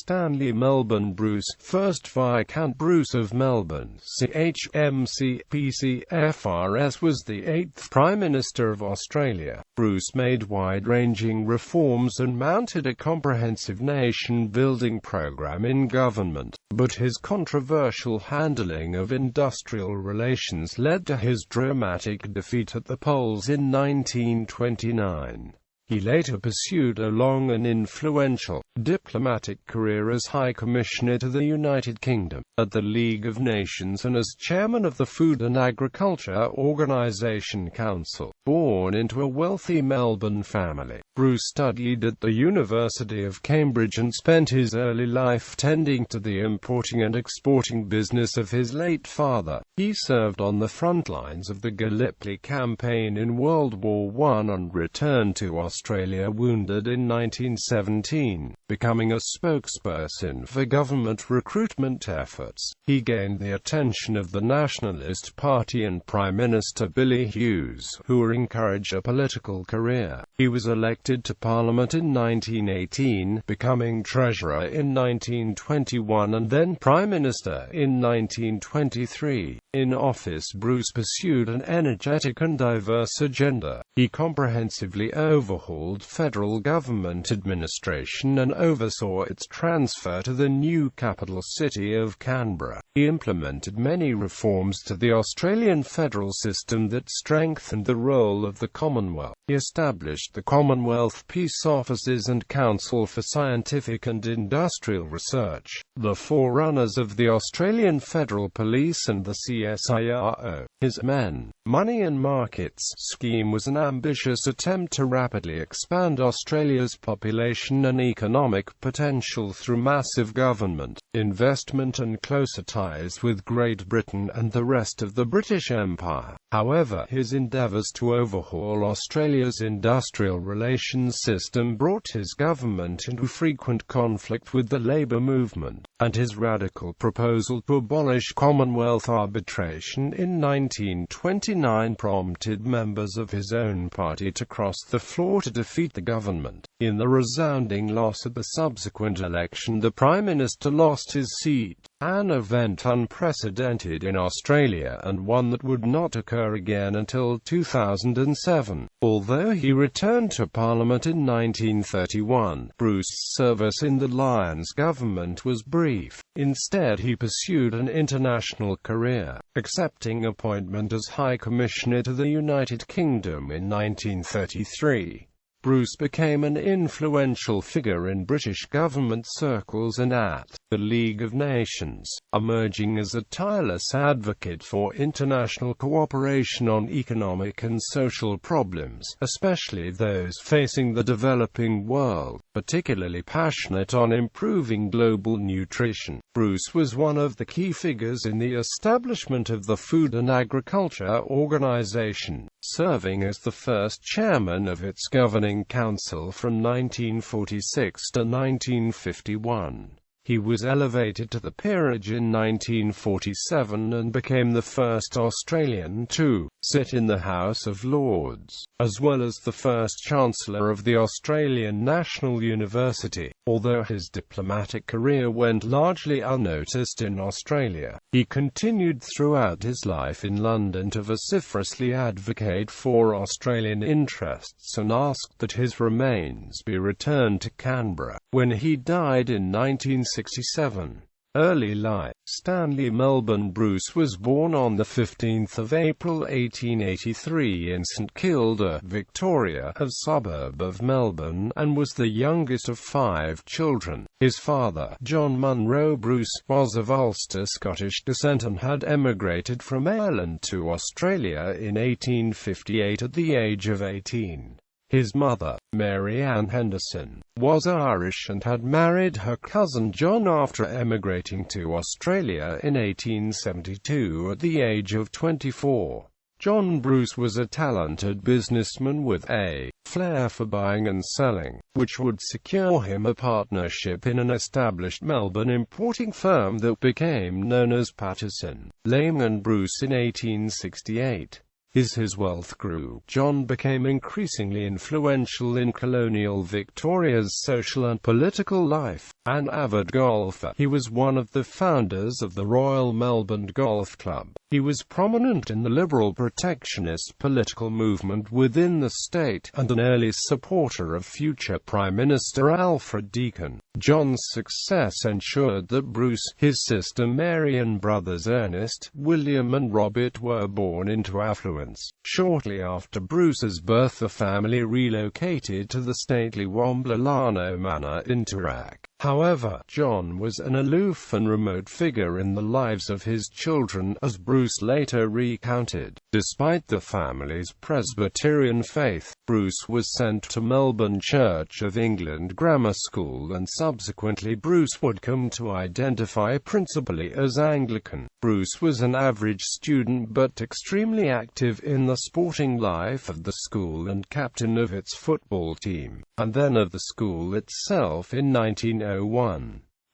Stanley Melbourne Bruce, 1st Viscount Bruce of Melbourne, CHMC-PCFRS, was the 8th Prime Minister of Australia. Bruce made wide-ranging reforms and mounted a comprehensive nation-building program in government, but his controversial handling of industrial relations led to his dramatic defeat at the polls in 1929. He later pursued a long and influential diplomatic career as High Commissioner to the United Kingdom, at the League of Nations, and as chairman of the Food and Agriculture Organisation Council. Born into a wealthy Melbourne family, Bruce studied at the University of Cambridge and spent his early life tending to the importing and exporting business of his late father. He served on the front lines of the Gallipoli campaign in World War I and returned to Australia wounded in 1917, becoming a spokesperson for government recruitment efforts. He gained the attention of the Nationalist Party and Prime Minister Billy Hughes, who encouraged a political career. He was elected to Parliament in 1918, becoming Treasurer in 1921 and then Prime Minister in 1923. In office, Bruce pursued an energetic and diverse agenda. He comprehensively overhauled federal government administration and oversaw its transfer to the new capital city of Canberra. He implemented many reforms to the Australian federal system that strengthened the role of the Commonwealth. He established the Commonwealth Peace Offices and Council for Scientific and Industrial Research, the forerunners of the Australian Federal Police and the CSIRO. His Men, Money and Markets scheme was an ambitious attempt to rapidly expand Australia's population and economic potential through massive government investment and closer ties with Great Britain and the rest of the British Empire. However, his endeavours to overhaul Australia's industrial relations system brought his government into frequent conflict with the labour movement, and his radical proposal to abolish Commonwealth arbitration in 1929 prompted members of his own party to cross the floor to defeat the government. In the resounding loss at the subsequent election, the Prime Minister lost his seat, an event unprecedented in Australia and one that would not occur again until 2007. Although he returned to Parliament in 1931, Bruce's service in the Lions government was brief. Instead, he pursued an international career, accepting appointment as High Commissioner to the United Kingdom in 1933. Bruce became an influential figure in British government circles and at the League of Nations, emerging as a tireless advocate for international cooperation on economic and social problems, especially those facing the developing world, particularly passionate on improving global nutrition. Bruce was one of the key figures in the establishment of the Food and Agriculture Organisation, serving as the first chairman of its governing council from 1946 to 1951. He was elevated to the peerage in 1947 and became the first Australian to sit in the House of Lords, as well as the first Chancellor of the Australian National University. Although his diplomatic career went largely unnoticed in Australia, he continued throughout his life in London to vociferously advocate for Australian interests and asked that his remains be returned to Canberra. When he died in 1967. Early life. Stanley Melbourne Bruce was born on 15 April 1883 in St Kilda, Victoria, a suburb of Melbourne, and was the youngest of 5 children. His father, John Munro Bruce, was of Ulster Scottish descent and had emigrated from Ireland to Australia in 1858 at the age of 18. His mother, Mary Ann Henderson, was Irish and had married her cousin John after emigrating to Australia in 1872 at the age of 24. John Bruce was a talented businessman with a flair for buying and selling, which would secure him a partnership in an established Melbourne importing firm that became known as Patterson, Lehman and Bruce in 1868. As his wealth grew, John became increasingly influential in colonial Victoria's social and political life. An avid golfer, he was one of the founders of the Royal Melbourne Golf Club. He was prominent in the liberal protectionist political movement within the state, and an early supporter of future Prime Minister Alfred Deakin. John's success ensured that Bruce, his sister Mary and brothers Ernest, William and Robert were born into affluence. Shortly after Bruce's birth, the family relocated to the stately Womblelano Manor in Toorak. However, John was an aloof and remote figure in the lives of his children, as Bruce later recounted. Despite the family's Presbyterian faith, Bruce was sent to Melbourne Church of England Grammar School, and subsequently Bruce would come to identify principally as Anglican. Bruce was an average student but extremely active in the sporting life of the school and captain of its football team, and then of the school itself in 1901.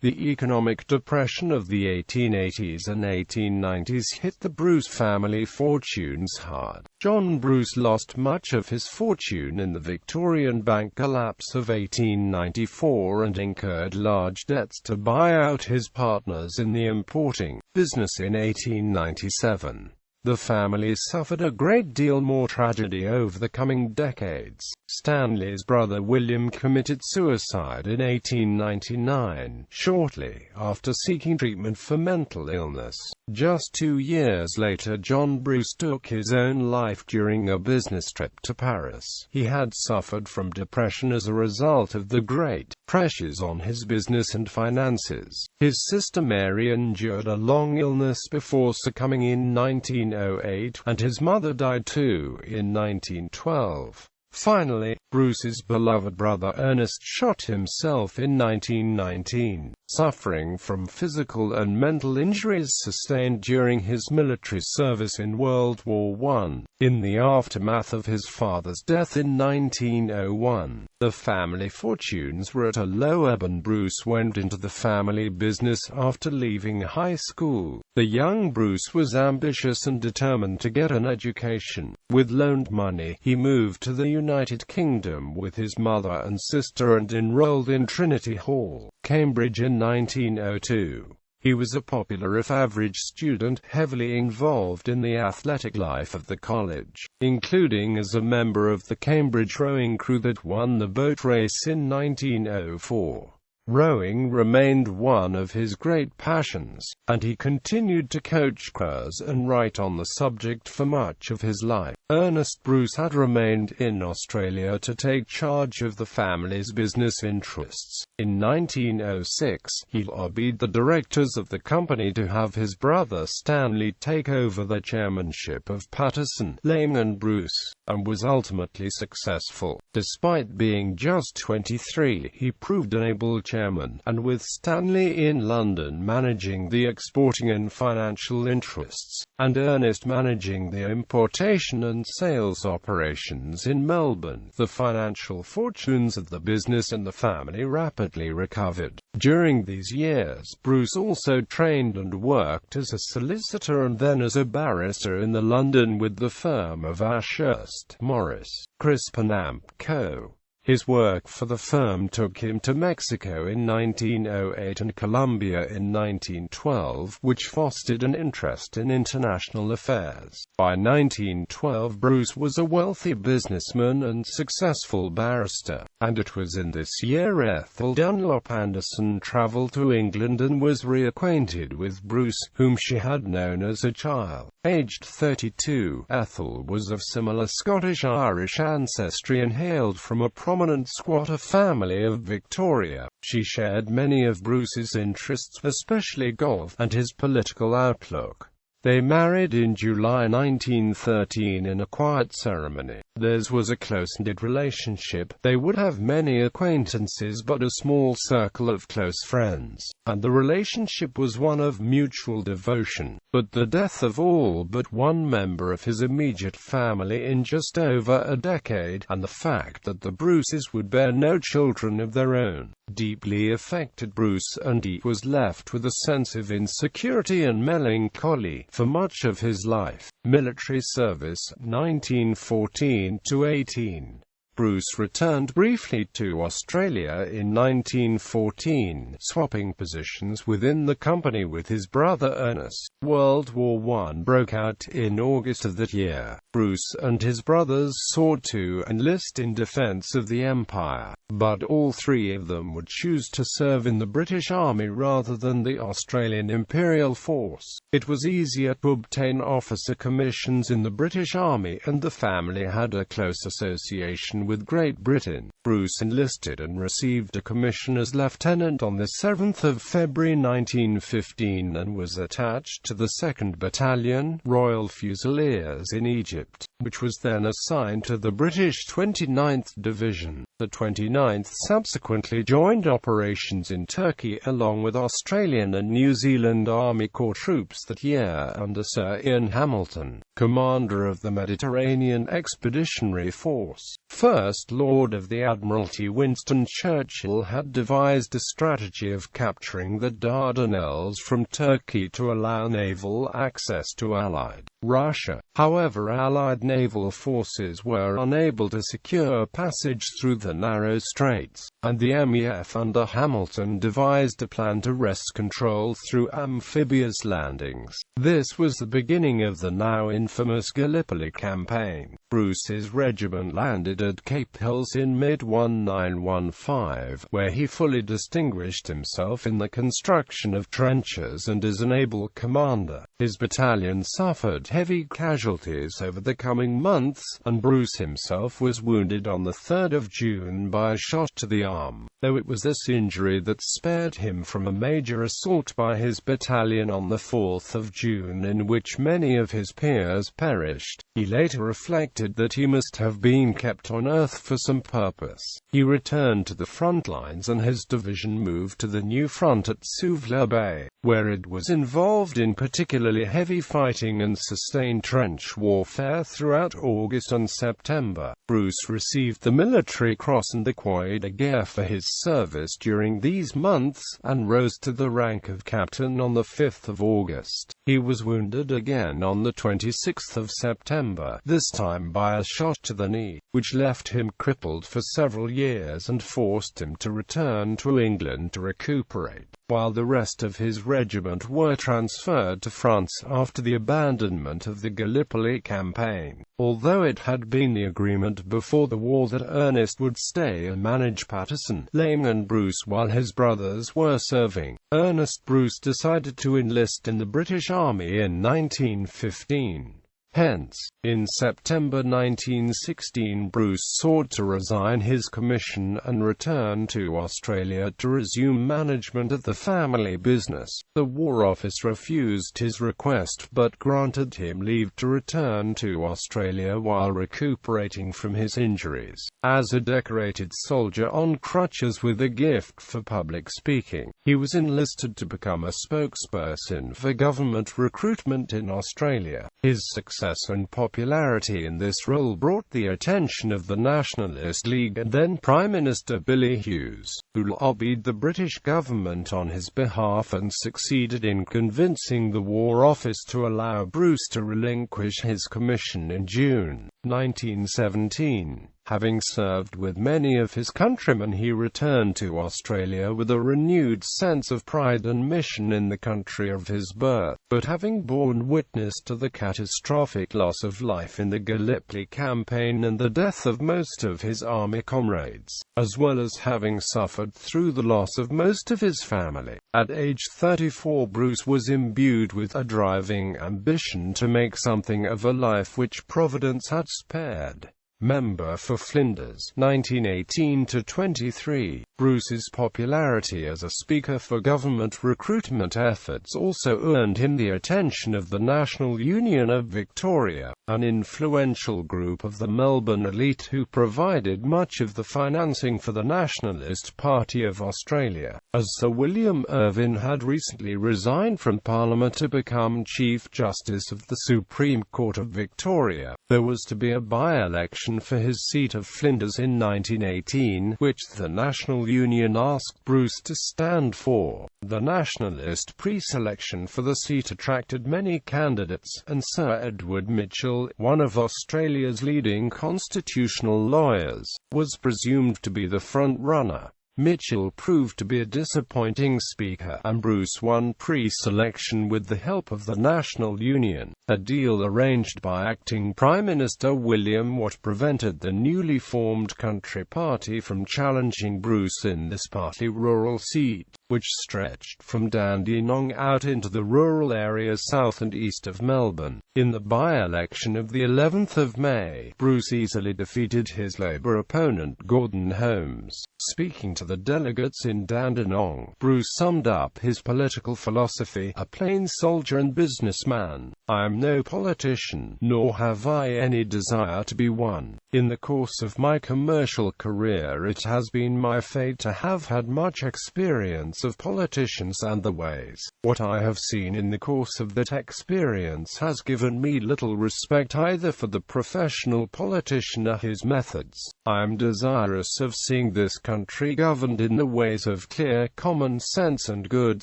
The economic depression of the 1880s and 1890s hit the Bruce family fortunes hard. John Bruce lost much of his fortune in the Victorian bank collapse of 1894 and incurred large debts to buy out his partners in the importing business in 1897. The family suffered a great deal more tragedy over the coming decades. Stanley's brother William committed suicide in 1899, shortly after seeking treatment for mental illness. Just 2 years later, John Bruce took his own life during a business trip to Paris. He had suffered from depression as a result of the great pressures on his business and finances. His sister Mary endured a long illness before succumbing in 1908, and his mother died too in 1912. Finally, Bruce's beloved brother Ernest shot himself in 1919, suffering from physical and mental injuries sustained during his military service in World War I. In the aftermath of his father's death in 1901, the family fortunes were at a low ebb, and Bruce went into the family business after leaving high school. The young Bruce was ambitious and determined to get an education. With loaned money, he moved to the United Kingdom with his mother and sister and enrolled in Trinity Hall, Cambridge in 1902. He was a popular if average student, heavily involved in the athletic life of the college, including as a member of the Cambridge rowing crew that won the boat race in 1904. Rowing remained one of his great passions, and he continued to coach crews and write on the subject for much of his life. Ernest Bruce had remained in Australia to take charge of the family's business interests. In 1906, he lobbied the directors of the company to have his brother Stanley take over the chairmanship of Patterson, Lane and Bruce, and was ultimately successful. Despite being just 23, he proved an able chairman, and with Stanley in London managing the exporting and financial interests, and Ernest managing the importation and sales operations in Melbourne, the financial fortunes of the business and the family rapidly recovered. During these years, Bruce also trained and worked as a solicitor and then as a barrister in the London with the firm of Ashurst, Morris, Crispin & Co. His work for the firm took him to Mexico in 1908 and Colombia in 1912, which fostered an interest in international affairs. By 1912, Bruce was a wealthy businessman and successful barrister, and it was in this year Ethel Dunlop Anderson travelled to England and was reacquainted with Bruce, whom she had known as a child. Aged 32, Ethel was of similar Scottish-Irish ancestry and hailed from a prominent squatter family of Victoria. She shared many of Bruce's interests, especially golf, and his political outlook. They married in July 1913 in a quiet ceremony. Theirs was a close-knit relationship. They would have many acquaintances but a small circle of close friends, and the relationship was one of mutual devotion. But the death of all but one member of his immediate family in just over a decade, and the fact that the Bruces would bear no children of their own, deeply affected Bruce, and he was left with a sense of insecurity and melancholy. for much of his life. Military service, 1914 to 18. Bruce returned briefly to Australia in 1914, swapping positions within the company with his brother Ernest. World War I broke out in August of that year. Bruce and his brothers sought to enlist in defence of the Empire, but all three of them would choose to serve in the British Army rather than the Australian Imperial Force. It was easier to obtain officer commissions in the British Army, and the family had a close association with Great Britain. Bruce enlisted and received a commission as lieutenant on the 7th of February 1915 and was attached to the 2nd Battalion, Royal Fusiliers in Egypt, which was then assigned to the British 29th Division. The 29th subsequently joined operations in Turkey along with Australian and New Zealand Army Corps troops that year under Sir Ian Hamilton, commander of the Mediterranean Expeditionary Force. First Lord of the Admiralty Winston Churchill had devised a strategy of capturing the Dardanelles from Turkey to allow naval access to Allied Russia. However, Allied naval forces were unable to secure passage through the narrow straits, and the MEF under Hamilton devised a plan to wrest control through amphibious landings. This was the beginning of the now infamous Gallipoli campaign. Bruce's regiment landed at Cape Hills in mid-1915, where he fully distinguished himself in the construction of trenches and as an able commander. His battalion suffered heavy casualties over the coming months, and Bruce himself was wounded on the 3rd of June by a shot to the arm, though it was this injury that spared him from a major assault by his battalion on the 4th of June in which many of his peers perished. He later reflected that he must have been kept on earth for some purpose. He returned to the front lines and his division moved to the new front at Suvla Bay, where it was involved in particularly heavy fighting and sustained trench warfare throughout August and September. Bruce received the Military Cross and the Croix de Guerre for his service during these months, and rose to the rank of captain on the 5th of August. He was wounded again on the 26th of September, this time by a shot to the knee, which left him crippled for several years and forced him to return to England to recuperate, while the rest of his regiment were transferred to France after the abandonment of the Gallipoli campaign. Although it had been the agreement before the war that Ernest would stay and manage Paterson, Lane and Bruce while his brothers were serving, Ernest Bruce decided to enlist in the British Army in 1915. Hence, in September 1916 Bruce sought to resign his commission and return to Australia to resume management of the family business. The War Office refused his request but granted him leave to return to Australia while recuperating from his injuries. As a decorated soldier on crutches with a gift for public speaking, he was enlisted to become a spokesperson for government recruitment in Australia. His success and popularity in this role brought the attention of the Nationalist League and then Prime Minister Billy Hughes, who lobbied the British government on his behalf and succeeded in convincing the War Office to allow Bruce to relinquish his commission in June 1917. Having served with many of his countrymen, he returned to Australia with a renewed sense of pride and mission in the country of his birth. But having borne witness to the catastrophic loss of life in the Gallipoli campaign and the death of most of his army comrades, as well as having suffered through the loss of most of his family, at age 34 Bruce was imbued with a driving ambition to make something of a life which Providence had spared. Member for Flinders, 1918–23. Bruce's popularity as a speaker for government recruitment efforts also earned him the attention of the National Union of Victoria, an influential group of the Melbourne elite who provided much of the financing for the Nationalist Party of Australia. As Sir William Irvine had recently resigned from Parliament to become Chief Justice of the Supreme Court of Victoria, there was to be a by-election for his seat of Flinders in 1918, which the National Union asked Bruce to stand for. The nationalist pre-selection for the seat attracted many candidates, and Sir Edward Mitchell, one of Australia's leading constitutional lawyers, was presumed to be the front-runner. Mitchell proved to be a disappointing speaker, and Bruce won pre-selection with the help of the National Union, a deal arranged by acting Prime Minister William Watt prevented the newly formed Country Party from challenging Bruce in this partly rural seat, which stretched from Dandenong out into the rural areas south and east of Melbourne. In the by-election of the 11th of May, Bruce easily defeated his Labour opponent Gordon Holmes. Speaking to the delegates in Dandenong, Bruce summed up his political philosophy: "A plain soldier and businessman. I am no politician, nor have I any desire to be one. In the course of my commercial career it has been my fate to have had much experience of politicians and the ways. What I have seen in the course of that experience has given me little respect either for the professional politician or his methods. I am desirous of seeing this country governed in the ways of clear common sense and good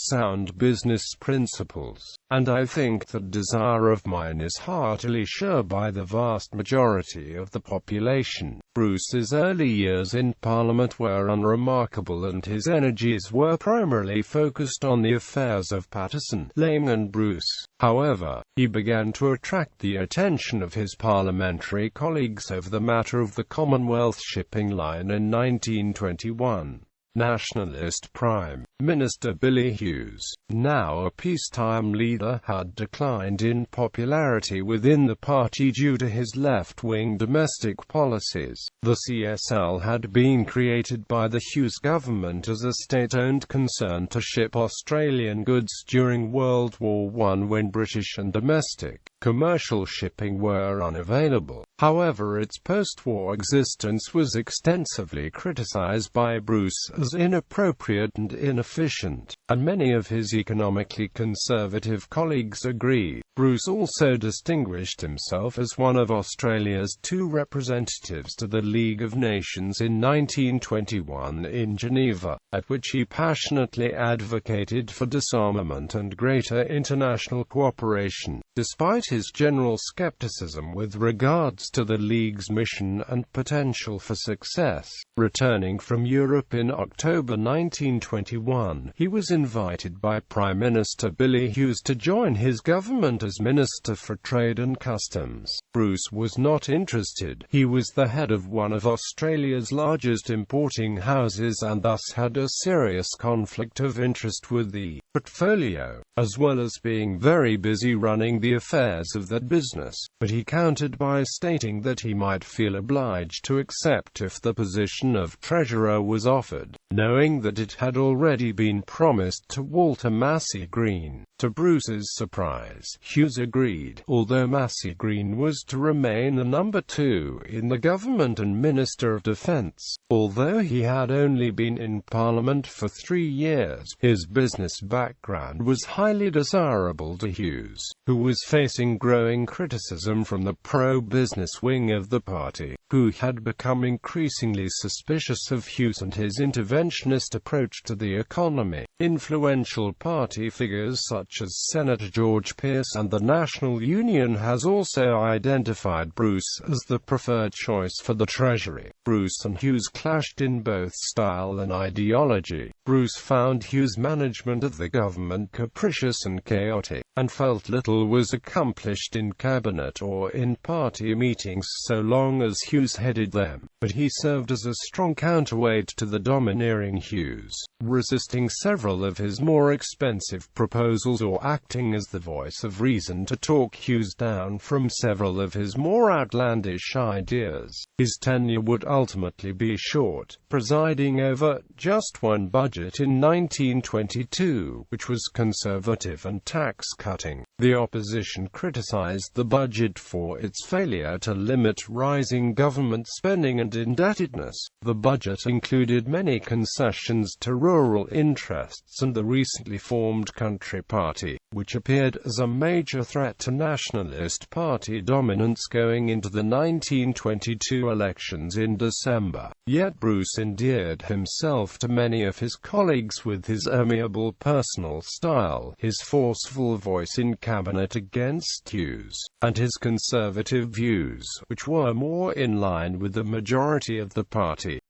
sound business principles, and I think that desire of mine is heartily shared by the vast majority of the population." Bruce's early years in Parliament were unremarkable, and his energies were primarily focused on the affairs of Paterson, Lane and Bruce. However, he began to attract the attention of his parliamentary colleagues over the matter of the Commonwealth shipping line in 1921. Nationalist Prime Minister Billy Hughes, now a peacetime leader, had declined in popularity within the party due to his left-wing domestic policies. The CSL had been created by the Hughes government as a state-owned concern to ship Australian goods during World War I, when British and domestic commercial shipping were unavailable. However, its post-war existence was extensively criticised by Bruce as inappropriate and inefficient, and many of his economically conservative colleagues agreed. Bruce also distinguished himself as one of Australia's two representatives to the League of Nations in 1921 in Geneva, at which he passionately advocated for disarmament and greater international cooperation. Despite his general skepticism with regards to the League's mission and potential for success, returning from Europe in October 1921, he was invited by Prime Minister Billy Hughes to join his government as Minister for Trade and Customs. Bruce was not interested. He was the head of one of Australia's largest importing houses and thus had a serious conflict of interest with the portfolio, as well as being very busy running the affairs of that business. But he countered by stating that he might feel obliged to accept if the position of treasurer was offered, knowing that it had already been promised to Walter Massey Green. To Bruce's surprise, Hughes agreed, although Massey Green was to remain the number 2 in the government and Minister of Defence. Although he had only been in Parliament for 3 years, his business background was highly desirable to Hughes, who was facing growing criticism from the pro-business wing of the party, who had become increasingly suspicious of Hughes and his interventionist approach to the economy. Influential party figures such as Senator George Pearce and the National Union has also identified Bruce as the preferred choice for the Treasury. Bruce and Hughes clashed in both style and ideology. Bruce found Hughes' management of the government capricious and chaotic, and felt little was accomplished in cabinet or in party meetings so long as Hughes headed them. But he served as a strong counterweight to the domineering Hughes, resisting several of his more expensive proposals or acting as the voice of reason to talk Hughes down from several of his more outlandish ideas. His tenure would ultimately be short, presiding over just one budget in 1922, which was conservative and tax-cutting. The opposition criticized the budget for its failure to limit rising government spending and indebtedness. The budget included many concessions to rural interests and the recently formed Country Party, which appeared as a major threat to nationalist party dominance going into the 1922 elections in December. Yet Bruce endeared himself to many of his colleagues with his amiable personal style, his forceful voice in cabinet against Hughes, and his conservative views, which were more in line with the majority of the party.